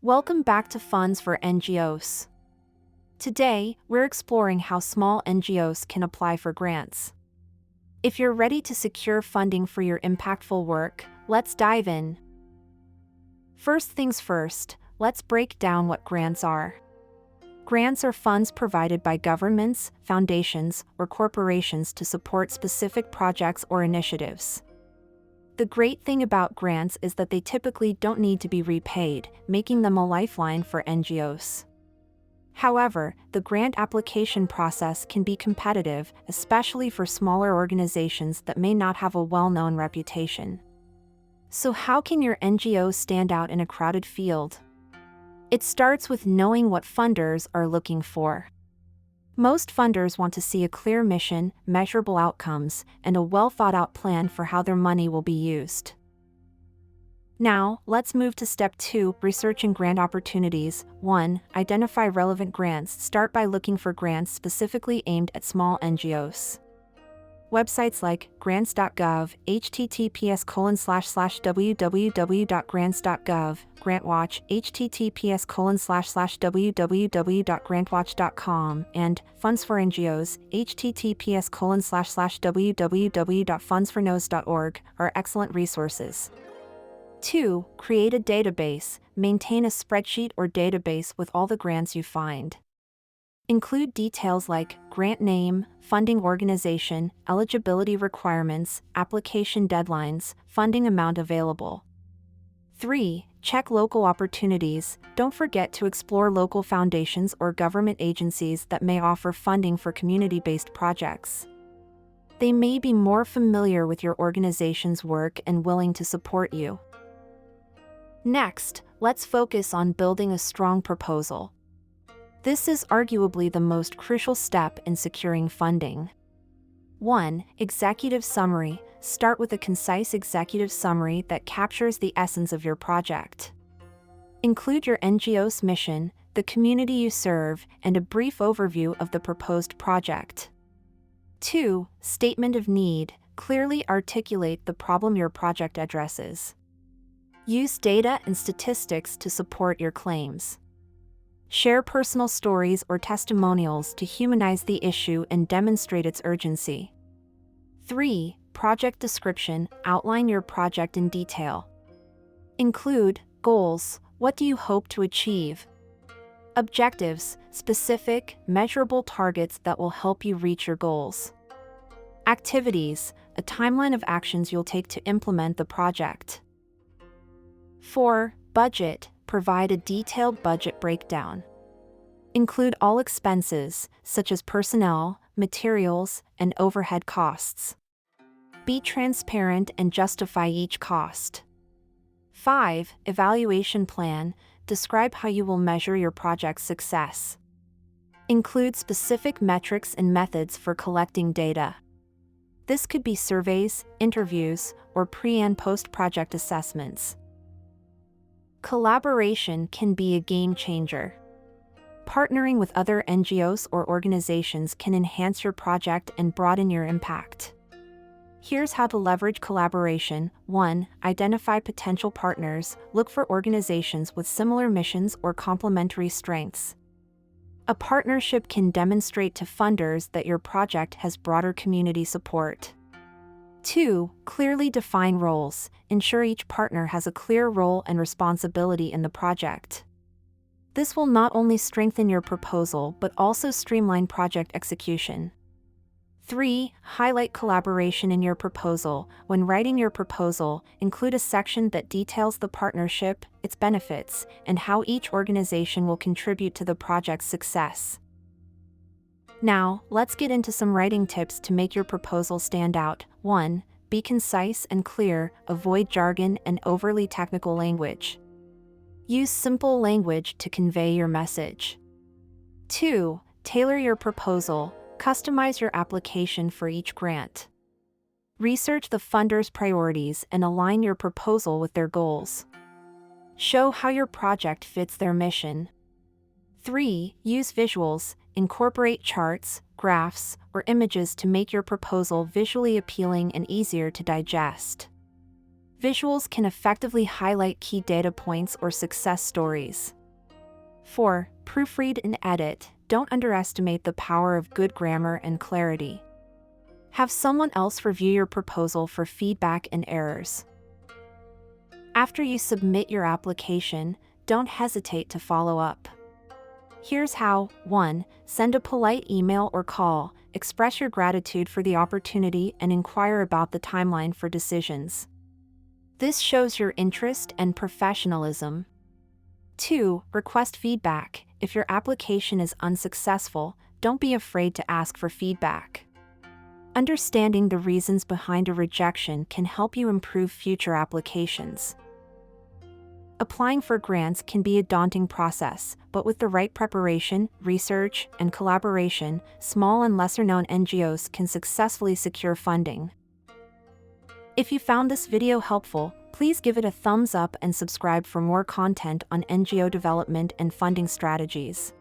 Welcome back to Funds for NGOs. Today, we're exploring how small NGOs can apply for grants. If you're ready to secure funding for your impactful work, let's dive in. First things first, let's break down what grants are. Grants are funds provided by governments, foundations, or corporations to support specific projects or initiatives. The great thing about grants is that they typically don't need to be repaid, making them a lifeline for NGOs. However, the grant application process can be competitive, especially for smaller organizations that may not have a well-known reputation. So how can your NGO stand out in a crowded field? It starts with knowing what funders are looking for. Most funders want to see a clear mission, measurable outcomes, and a well-thought-out plan for how their money will be used. Now, let's move to step 2, researching grant opportunities. 1. Identify relevant grants. Start by looking for grants specifically aimed at small NGOs. Websites like grants.gov, https://www.grants.gov, GrantWatch, https://www.grantwatch.com, and Funds for NGOs, https://www.fundsfornos.org, are excellent resources. 2. Create a database. Maintain a spreadsheet or database with all the grants you find. Include details like grant name, funding organization, eligibility requirements, application deadlines, funding amount available. 3. Check local opportunities. Don't forget to explore local foundations or government agencies that may offer funding for community-based projects. They may be more familiar with your organization's work and willing to support you. Next, let's focus on building a strong proposal. This is arguably the most crucial step in securing funding. 1. Executive summary. Start with a concise executive summary that captures the essence of your project. Include your NGO's mission, the community you serve, and a brief overview of the proposed project. 2. Statement of need. Clearly articulate the problem your project addresses. Use data and statistics to support your claims. Share personal stories or testimonials to humanize the issue and demonstrate its urgency. 3. Project description. Outline your project in detail. Include goals. What do you hope to achieve? Objectives. Specific, measurable targets that will help you reach your goals. Activities. A timeline of actions you'll take to implement the project. 4. Budget. Provide a detailed budget breakdown. Include all expenses, such as personnel, materials, and overhead costs. Be transparent and justify each cost. 5. Evaluation plan. Describe how you will measure your project's success. Include specific metrics and methods for collecting data. This could be surveys, interviews, or pre- and post-project assessments. Collaboration can be a game changer. Partnering with other NGOs or organizations can enhance your project and broaden your impact. Here's how to leverage collaboration. 1. Identify potential partners. Look for organizations with similar missions or complementary strengths. A partnership can demonstrate to funders that your project has broader community support. 2. Clearly define roles. Ensure each partner has a clear role and responsibility in the project. This will not only strengthen your proposal but also streamline project execution. 3. Highlight collaboration in your proposal. When writing your proposal, include a section that details the partnership, its benefits, and how each organization will contribute to the project's success. Now, let's get into some writing tips to make your proposal stand out. 1. Be concise and clear. Avoid jargon and overly technical language. Use simple language to convey your message. 2. Tailor your proposal. Customize your application for each grant. Research the funder's priorities and align your proposal with their goals. Show how your project fits their mission. 3. Use visuals. Incorporate charts, graphs, or images to make your proposal visually appealing and easier to digest. Visuals can effectively highlight key data points or success stories. 4. Proofread and edit. Don't underestimate the power of good grammar and clarity. Have someone else review your proposal for feedback and errors. After you submit your application, don't hesitate to follow up. Here's how. 1. Send a polite email or call, express your gratitude for the opportunity and inquire about the timeline for decisions. This shows your interest and professionalism. 2. Request feedback. If your application is unsuccessful, don't be afraid to ask for feedback. Understanding the reasons behind a rejection can help you improve future applications. Applying for grants can be a daunting process, but with the right preparation, research, and collaboration, small and lesser-known NGOs can successfully secure funding. If you found this video helpful, please give it a thumbs up and subscribe for more content on NGO development and funding strategies.